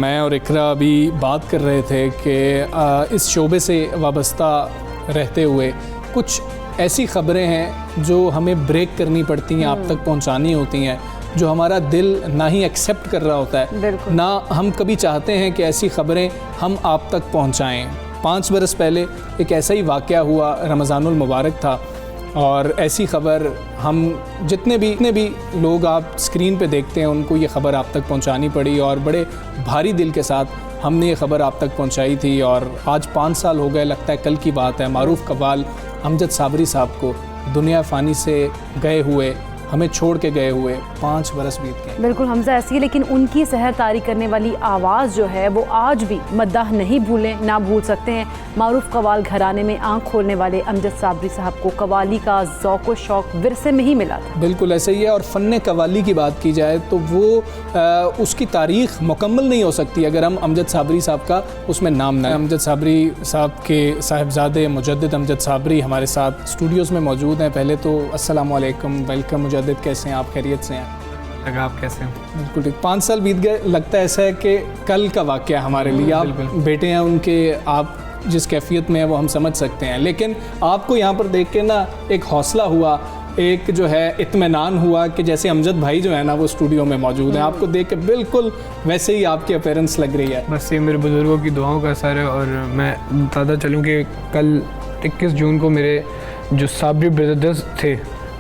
मैं और इकरा अभी बात कर रहे थे कि इस शोबे से वाबस्ता रहते हुए कुछ ऐसी ख़बरें हैं जो हमें ब्रेक करनी पड़ती हैं, आप तक पहुंचानी होती हैं, जो हमारा दिल ना ही एक्सेप्ट कर रहा होता है, ना हम कभी चाहते हैं कि ऐसी ख़बरें हम आप तक पहुंचाएं। 5 बरस पहले एक ऐसा ही वाक़या हुआ, रमज़ानुल मुबारक था, और ऐसी ख़बर हम जितने भी लोग आप स्क्रीन पे देखते हैं उनको ये ख़बर आप तक पहुंचानी पड़ी, और बड़े भारी दिल के साथ हमने ये ख़बर आप तक पहुंचाई थी। और आज 5 साल हो गए, लगता है कल की बात है। मारूफ़ कव्वाल अमजद साबरी साहब को दुनिया फ़ानी से गए हुए, हमें छोड़ के गए हुए 5 बरस बीत गए। बिल्कुल हमजा ऐसी है, लेकिन उनकी सहर तारी करने वाली आवाज़ जो है वो आज भी मद्दाह नहीं भूलें, ना भूल सकते हैं। मारूफ कव्वाल घराने में आंख खोलने वाले अमजद साबरी साहब को कव्वाली का ज़ौक़ व शौक़ विरसे में ही मिला था। बिल्कुल ऐसे ही है। और फ़न कव्वाली की बात की जाए तो वो उसकी तारीख़ मुकम्मल नहीं हो सकती अगर हम अमजद साबरी साहब का उसमें नाम ना। अमजद साबरी साहब के साहिबजादे मुजद्दिद अमजद साबरी हमारे साथ स्टूडियोज़ में मौजूद हैं। पहले तो अस्सलाम वालेकुम, वेलकम मुजद्दिद, कैसे हैं आप? खैरियत से हैं? आप कैसे हैं? बिल्कुल ठीक। 5 साल बीत गए, लगता है ऐसा है कि कल का वाक़या हमारे लिए। आप बेटे हैं उनके, आप जिस कैफियत में है वो हम समझ सकते हैं, लेकिन आपको यहाँ पर देख के ना एक हौसला हुआ, एक जो है इत्मीनान हुआ कि जैसे अमजद भाई जो है ना वो स्टूडियो में मौजूद हैं। आपको देख के बिल्कुल वैसे ही आपकी अपीयरेंस लग रही है। बस ये मेरे बुज़ुर्गों की दुआओं का असर है। और मैं बताता चलूँ कि कल 21 जून को मेरे जो साबरी ब्रदर्स थे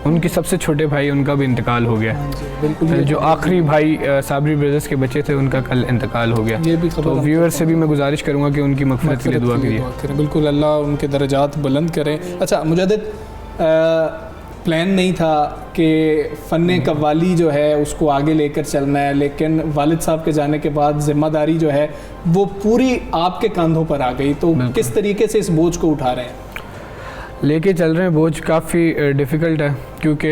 उनकी सबसे छोटे भाई, उनका भी इंतकाल हो गया। बिल्कुल, जो आखिरी भाई साबरी ब्रदर्स के बच्चे थे उनका कल इंतकाल हो गया। ये भी खबर, तो व्यूअर से भी मैं गुजारिश करूँगा कि उनकी मग़फ़िरत के लिए दुआ कीजिए। बिल्कुल, अल्लाह उनके दर्जात बुलंद करें। अच्छा मुजद्दिद, प्लान नहीं था कि फ़न कव्वाली जो है उसको आगे लेकर चलना है, लेकिन वालिद साहब के जाने के बाद ज़िम्मेदारी जो है वो पूरी आपके कंधों पर आ गई। तो किस तरीके से इस बोझ को उठा रहे हैं? लेके चल रहे हैं। बोझ काफ़ी डिफ़िकल्ट है क्योंकि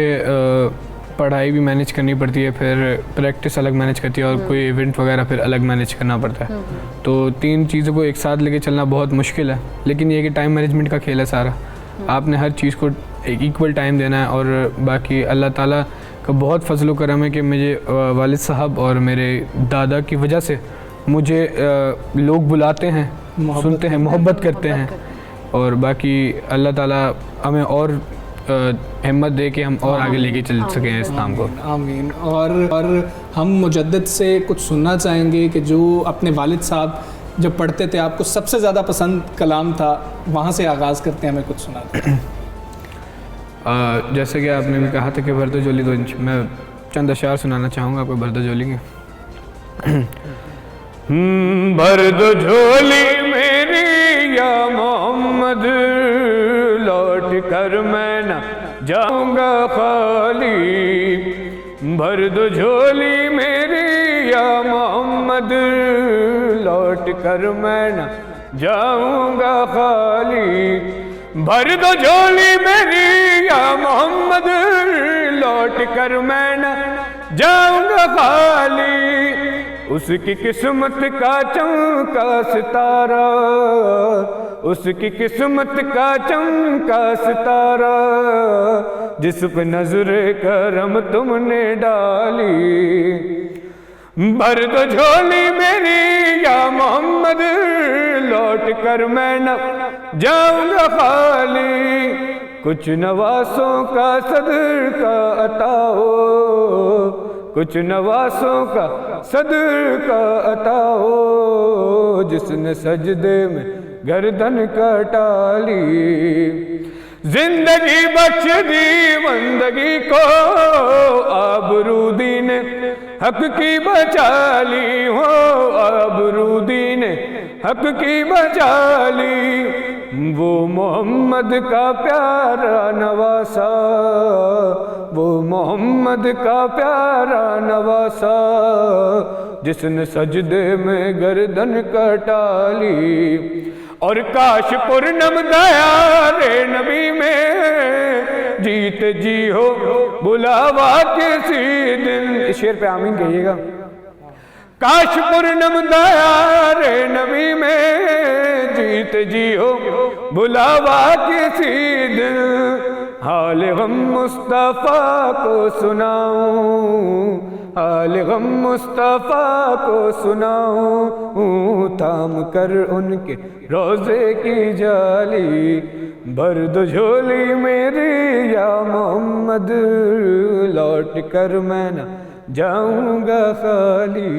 पढ़ाई भी मैनेज करनी पड़ती है, फिर प्रैक्टिस अलग मैनेज करती है, और कोई इवेंट वगैरह फिर अलग मैनेज करना पड़ता है। तो 3 चीज़ों को एक साथ लेके चलना बहुत मुश्किल है, लेकिन ये कि टाइम मैनेजमेंट का खेल है सारा। आपने हर चीज़ को एक इक्वल टाइम देना है। और बाकी अल्लाह ताला का बहुत फजल व करम है कि मुझे वालिद साहब और मेरे दादा की वजह से मुझे लोग बुलाते हैं, सुनते हैं, मोहब्बत करते हैं। और बाकी अल्लाह ताला हमें और हिम्मत दे के हम और आगे लेके चल सकें इस काम को। आमीन। और हम मुजद्दिद से कुछ सुनना चाहेंगे कि जो अपने वालिद साहब जब पढ़ते थे आपको सबसे ज़्यादा पसंद कलाम था, वहाँ से आगाज़ करते हैं, हमें कुछ सुना। जैसे कि आपने भी कहा था कि बर्द जोली, तो मैं चंद अशार सुनाना चाहूँगा आपको बर्द जोली के। बर्द जोली मेरी या मोहम्मद, लौट कर मैं न जाऊँगा खाली। भर दो झोली मेरी या मोहम्मद, लौट कर मैं न जाऊँगा खाली। भर दो झोली मेरी या मोहम्मद, लौट कर मैं न जाऊँगा खाली। उसकी किस्मत का चमका सितारा, उसकी किस्मत का चमका सितारा, जिस पे नजर करम तुमने डाली। भर दो झोली मेरी या मोहम्मद, लौट कर मैं न जाऊँगा खाली। कुछ नवासों का सदका अता हो, कुछ नवासों का सदका अता हो, जिसने सजदे में गर्दन कटाली। जिंदगी बख्श दी बंदगी को, आबरू दीन हक की बचा ली हो, आबरू दीन हक की बचा ली। वो मोहम्मद का प्यारा नवासा, वो मोहम्मद का प्यारा नवासा, जिसने सजदे में गर्दन कटाली। और काश पूर्णम दया रे नबी में, जीत जी हो बुलावा किसी दिन। इस शेर पे आमीन कहिएगा। काश पूर्णम दया रे नबी में, जीत जी हो बुलावा किसी दिन। हाल गम मुस्तफ़ा को सुनाऊं, हाल गम मुस्तफ़ा को सुनाऊं, थाम कर उनके रोज़े की जाली, भर दो झोली मेरी या मोहम्मद, लौट कर मैं न जाऊंगा खाली।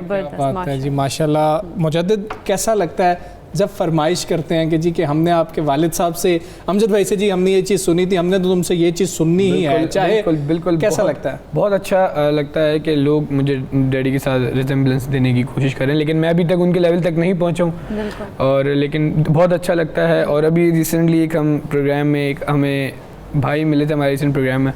बात है जी माशाल्लाह। मुजद्दिद कैसा लगता है जब फरमाइश करते हैं कि जी कि हमने आपके वालिद साहब से, अमजद भाई से, जी हमने ये चीज़ सुनी थी, हमने तो तुमसे ये चीज़ सुननी ही है, चाहे बिल्कुल कैसा लगता है? बहुत अच्छा लगता है कि लोग मुझे डैडी के साथ रिजेम्बलेंस देने की कोशिश करें, लेकिन मैं अभी तक उनके लेवल तक नहीं पहुंचा हूं, और लेकिन बहुत अच्छा लगता है। और अभी रिसेंटली एक हम प्रोग्राम में, एक हमें भाई मिले थे हमारे रिसेंट प्रोग्राम में,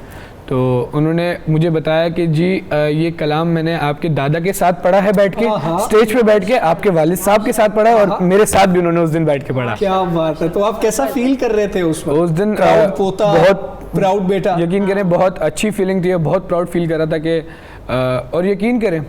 तो उन्होंने मुझे बताया कि जी ये कलाम मैंने आपके दादा के साथ पढ़ा है बैठ के, स्टेज पे बैठ के, आपके वालिद साहब के साथ पढ़ा है, और मेरे साथ भी उन्होंने उस दिन बैठ के पढ़ा। क्या बात है। तो आप कैसा फील कर रहे थे उस दिन? प्राउड पोता, बहुत प्राउड बेटा। यकीन करें बहुत अच्छी फीलिंग थी, बहुत प्राउड फील कर रहा था कि और यकीन करें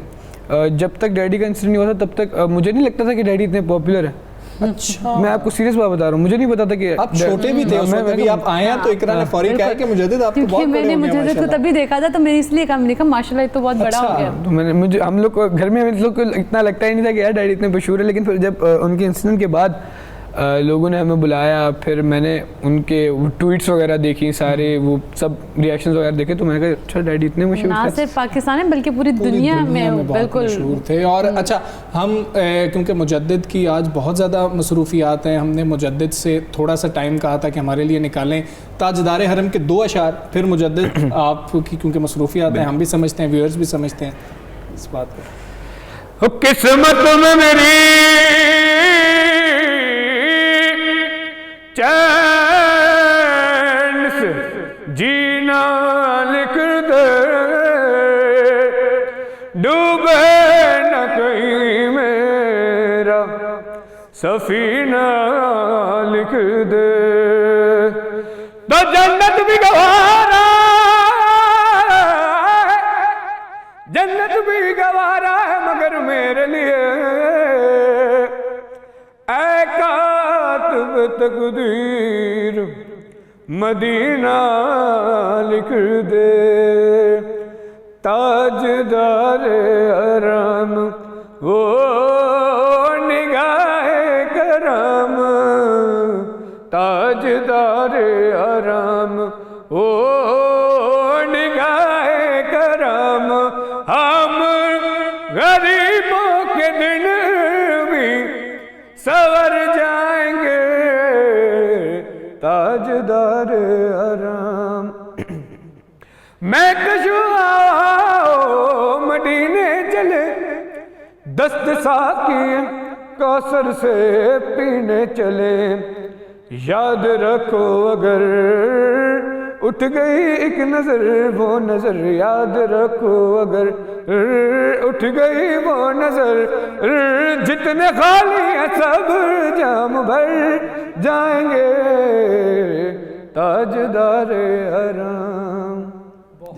जब तक डैडी का इंसिडेंट नहीं हुआ था तब तक मुझे नहीं लगता था कि डैडी इतने पॉपुलर है। अच्छा, मैं आपको सीरियस बात बता रहा हूँ, मुझे नहीं पता था कि आप छोटे भी थे उस वक्त, अभी आप आए हैं तो इकरा ने फौरी कहा कि मुजद्दिद आपको बहुत बड़े हो गए। मैंने मुजद्दिद को तभी देखा था तो मैंने इसलिए कहा, मैंने कहा माशाल्लाह ये तो बहुत बड़ा हो गया। तो मैंने मुझे हम लोग को घर में हम लोग को इतना लगता ही नहीं था कि यार डैडी इतने मशहूर है, लेकिन फिर जब उनके इंसिडेंट के बाद लोगों ने हमें बुलाया, फिर मैंने उनके ट्वीट्स वगैरह देखी, सारे वो सब रिएक्शंस वगैरह देखे, तो मैंने कहा अच्छा डैडी इतने मशहूर ना सिर्फ पाकिस्तान में बल्कि पूरी दुनिया में बिल्कुल मशहूर थे। और अच्छा हम क्योंकि मुजद्दिद की आज बहुत ज़्यादा मसरूफियात हैं, हमने मुजद्दिद से थोड़ा सा टाइम कहा था कि हमारे लिए निकालें ताजदार हरम के 2 अशार, फिर मुजद्दिद आपकी क्योंकि मसरूफियात हैं, हम भी समझते हैं, व्यूअर्स भी समझते हैं इस बात को। किस्मत में मेरी चैन से जीना लिख दे, डूबे न कहीं मेरा सफीना लिख दे, तो जन्नत भी गवारा, जन्नत भी गवारा है मगर मेरे लिए, ऐ कातिब तकदीर मदीना लिख दे, ताजदार हरम वो निगाहे करम, ताजदार हरम वो निगाहे करम, हम गरीबों के दिन भी सवर जाएंगे, ताजदार हरम। मैं कशुआ मदीने चले, दस्त साकी कौसर से पीने चले, याद रखो अगर उठ गई एक नजर वो नजर, याद रखो अगर उठ गई वो नजर, जितने खाली है सब जाम भर जाएंगे, ताजदार हरम।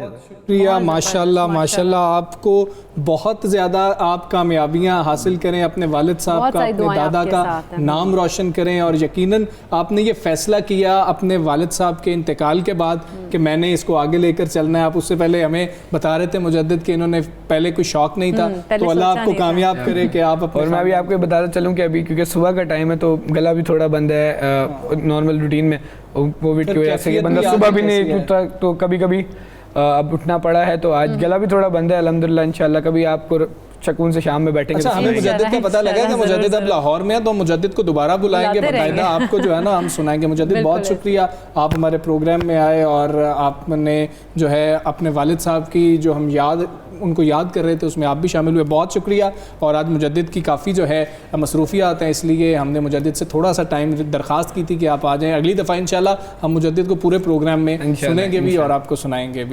शुक्रिया, माशाल्लाह माशाल्लाह। आपको बहुत ज़्यादा आप कामयाबियाँ हासिल करें, अपने वालिद साहब का, अपने दादा का नाम रोशन करें, और यकीनन आपने ये फ़ैसला किया अपने वालिद साहब के इंतकाल के बाद कि मैंने इसको आगे लेकर चलना है। आप उससे पहले हमें बता रहे थे मुजद्दिद कि इन्होंने पहले कोई शौक़ नहीं था, तो अल्लाह आपको कामयाब करे कि आप अपने। और मैं अभी आपको बताता चलूँ कि अभी क्योंकि सुबह का टाइम है तो गला भी थोड़ा बंद है, नॉर्मल रूटीन में कोविड की वजह से ये बंदा सुबह भी नहीं उठता, तो कभी कभी अब उठना पड़ा है, तो आज गला भी थोड़ा बंद है। अल्हम्दुलिल्लाह इंशाल्लाह कभी आपको सुकून से शाम में बैठेंगे। अच्छा, हमें मुजद्दिद का पता लगा कि मुजद्दिद अब लाहौर में है, तो मुजद्दिद को दोबारा बुलाएंगे, बाकायदा आपको जो है ना हम सुनाएंगे। मुजद्दिद बहुत शुक्रिया, आप हमारे प्रोग्राम में आए और आपने जो है अपने वालिद साहब की जो हम उनको याद कर रहे थे उसमें आप भी शामिल हुए, बहुत शुक्रिया। और आज मुजद्दिद की काफ़ी जो है मसरूफियात हैं, इसलिए हमने मुजद्दिद से थोड़ा सा टाइम दरख्वास्त की थी कि आप आ जाएँ। अगली दफ़ा इंशाल्लाह हम मुजद्दिद को पूरे प्रोग्राम में सुनेंगे भी और आपको सुनाएंगे भी।